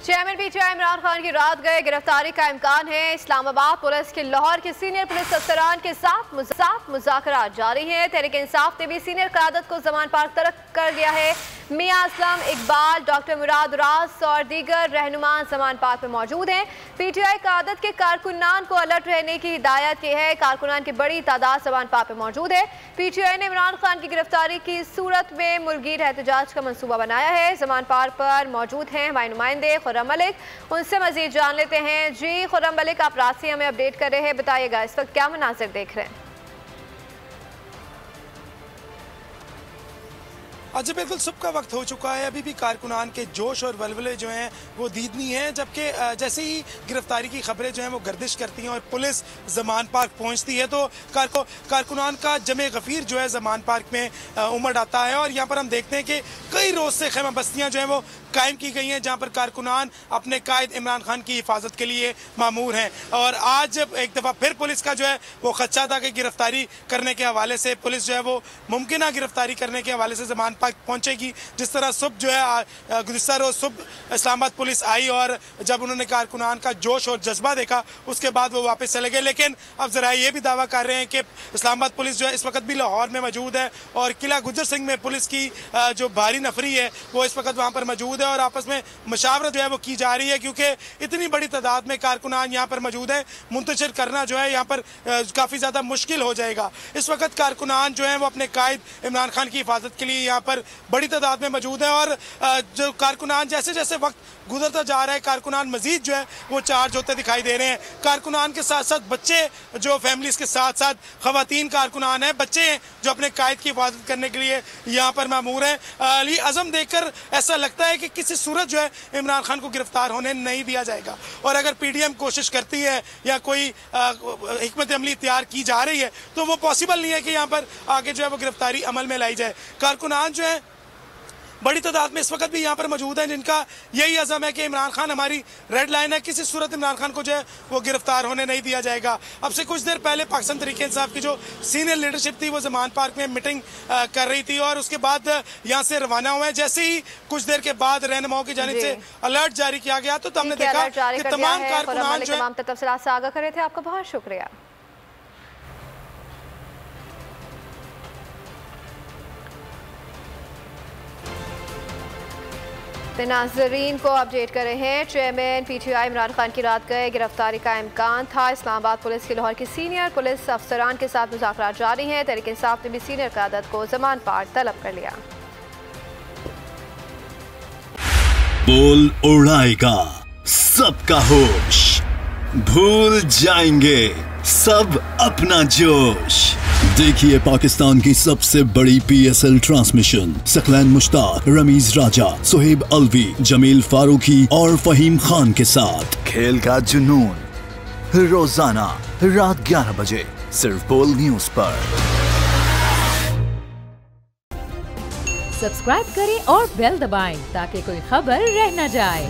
Chairman PTI Imran Khan की रात गए गिरफ्तारी का इम्कान है। इस्लामाबाद पुलिस के लाहौर के सीनियर पुलिस अफसरान के साथ मुज़ाकरात जारी हैं। तहरीक इंसाफ ने भी सीनियर क़यादत को ज़मान पार्क तर्क कर दिया है। मियां असलम इकबाल, डॉक्टर मुराद उरास और दीगर रहनुमा ज़मान पार्क में मौजूद हैं। पीटीआई क़यादत के कारकुनान को अलर्ट रहने की हिदायत की है। कारकुनान की बड़ी तादाद ज़मान पार्क में मौजूद है। पीटीआई ने इमरान खान की गिरफ्तारी की सूरत में मुल्कीर एहतजाज का मंसूबा बनाया है। ज़मान पार्क पर मौजूद हैं हमारे नुमाइंदे खुर्रम मलिक, उनसे मजीद जान लेते हैं। जी खुर्रम मलिक, आप रात से हमें अपडेट कर रहे हैं, बताइएगा इस वक्त क्या मनाजिर देख रहे हैं? अच्छा, बिल्कुल सुबह का वक्त हो चुका है। अभी भी कारकुनान के जोश और वलवले जो हैं वो दीदनी हैं, जबकि जैसे ही गिरफ्तारी की खबरें जो हैं वो गर्दिश करती हैं और पुलिस ज़मान पार्क पहुंचती है तो कारकुनान का जमे गफीर जो है ज़मान पार्क में उमड़ आता है। और यहाँ पर हम देखते हैं कि कई रोज़ से खैमा बस्तियाँ जो हैं वो कायम की गई हैं, जहाँ पर कारकुनान अपने कायद इमरान खान की हिफाजत के लिए मामूर हैं। और आज एक दफ़ा फिर पुलिस का जो है वो खदशा था कि गिरफ्तारी करने के हवाले से पुलिस जो है वो मुमकिन गिरफ्तारी करने के हवाले से ज़मान पार्क पहुंचेगी। जिस तरह सुबह जो है गुज़िश्ता रोज़ सुबह इस्लामाबाद पुलिस आई और जब उन्होंने कारकुनान का जोश और जज्बा देखा उसके बाद वो वापस चले गए। लेकिन अब ज़रा ये भी दावा कर रहे हैं कि इस्लामाबाद पुलिस जो है इस वक्त भी लाहौर में मौजूद है और किला गुजर सिंह में पुलिस की जो भारी नफरी है वो इस वक्त वहाँ पर मौजूद है और आपस में मशावरत जो है वो की जा रही है, क्योंकि इतनी बड़ी तादाद में कारकुनान यहाँ पर मौजूद है। मुंतशिर करना जो है यहाँ पर काफ़ी ज़्यादा मुश्किल हो जाएगा। इस वक्त कारकुनान जो है वो अपने कायद इमरान खान की हिफाजत के लिए यहाँ पर बड़ी तादाद में मौजूद है और जो कारकुनान जैसे जैसे वक्त गुजरता जा रहा है कारकुनान मजीद जो है वो चार्ज होते दिखाई दे रहे हैं। कारकुनान के साथ साथ बच्चे जो फैमिलीज के साथ साथ खवातीन कारकुनान हैं, बच्चे हैं जो अपने कायद की हिफाजत करने के लिए यहाँ पर मामूर हैं। अली अज़म देखकर ऐसा लगता है कि किसी सूरत जो है इमरान खान को गिरफ्तार होने नहीं दिया जाएगा और अगर पीडीएम कोशिश करती है या कोई हिकमत अमली तैयार की जा रही है तो वो पॉसिबल नहीं है कि यहाँ पर आगे जो है वो गिरफ्तारी अमल में लाई जाए। कारकुनान जो है बड़ी तादाद में इस वक्त भी यहाँ पर मौजूद हैं जिनका यही अज़म है कि इमरान खान हमारी रेड लाइन है, किसी सूरत इमरान खान को जो है वो गिरफ्तार होने नहीं दिया जाएगा। अब से कुछ देर पहले पाकिस्तान तहरीक इंसाफ की जो सीनियर लीडरशिप थी वो ज़मान पार्क में मीटिंग कर रही थी और उसके बाद यहाँ से रवाना हुए। जैसे ही कुछ देर के बाद रहनुमाओं की जानिब से अलर्ट जारी किया गया तो हमने देखा कि तमाम कारकुनान जो है तफसीलात से आगाह कर रहे थे। आपका बहुत शुक्रिया। नाज़रीन को अपडेट कर रहे हैं। चेयरमैन पीटीआई इमरान खान की रात गए गिरफ्तारी का इम्कान था। इस्लामाबाद पुलिस के लाहौर के सीनियर पुलिस अफसरान के साथ मुज़ाकरात जारी हैं। तहरीक इंसाफ ने भी सीनियर क़यादत को ज़मान पार्क तलब कर लिया। बोल उड़ाएगा सबका होश, भूल जाएंगे सब अपना जोश। देखिए पाकिस्तान की सबसे बड़ी PSL ट्रांसमिशन सकलैन मुश्ताक, रमीज राजा, सुहेब अलवी, जमील फारूकी और फहीम खान के साथ खेल का जुनून रोजाना रात 11 बजे सिर्फ बोल न्यूज पर। सब्सक्राइब करें और बेल दबाएं ताकि कोई खबर रह न जाए।